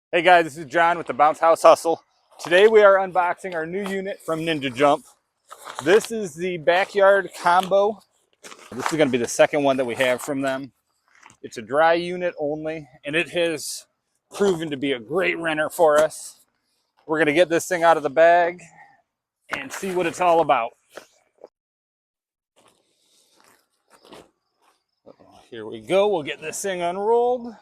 Hey guys, this is John with the Bounce House Hustle. Today we are unboxing our new unit from Ninja Jump. This is the backyard combo. This is going to be the second one that we have from them. It's a dry unit only, and it has proven to be a great renter for us. We're going to get this thing out of the bag and see what it's all about. Here we go. We'll get this thing unrolled.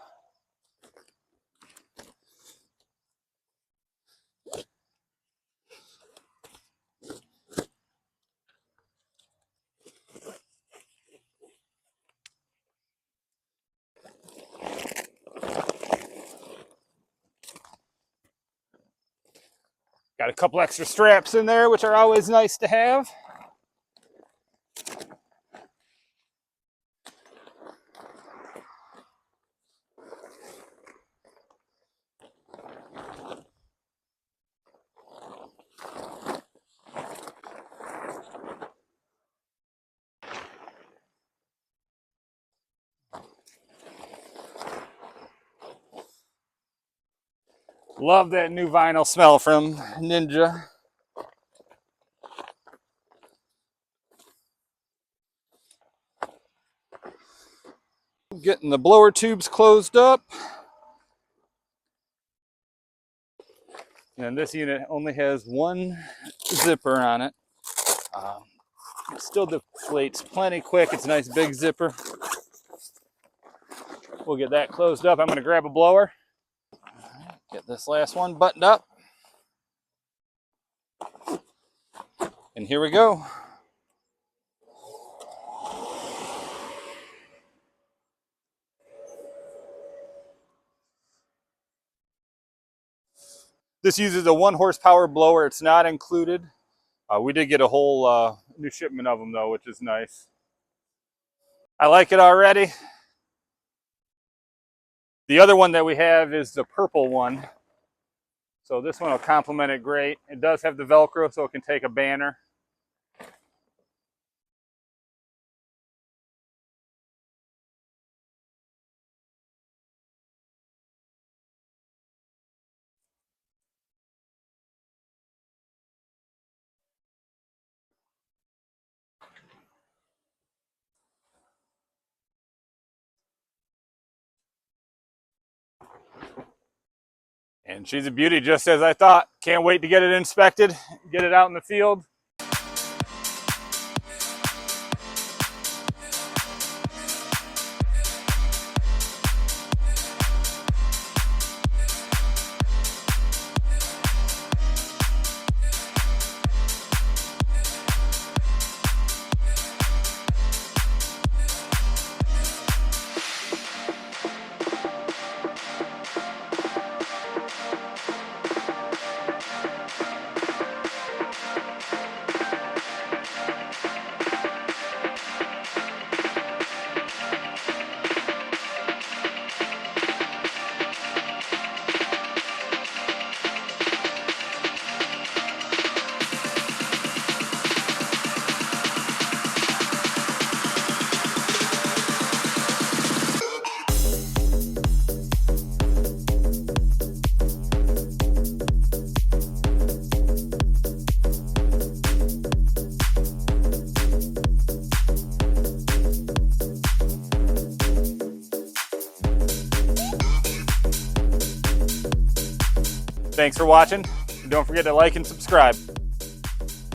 Got a couple extra straps in there, which are always nice to have. Love that new vinyl smell from Ninja. Getting the blower tubes closed up. And this unit only has one zipper on it. It still deflates plenty quick. It's a nice big zipper. We'll get that closed up. I'm going to grab a blower. Get this last one buttoned up. And here we go. This uses a 1 horsepower blower. It's not included. We did get a whole new shipment of them though, which is nice. I like it already. The other one that we have is the purple one. So this one will complement it great. It does have the Velcro, so it can take a banner. And she's a beauty, just as I thought. Can't wait to get it inspected, get it out in the field. Thanks for watching, and don't forget to like and subscribe.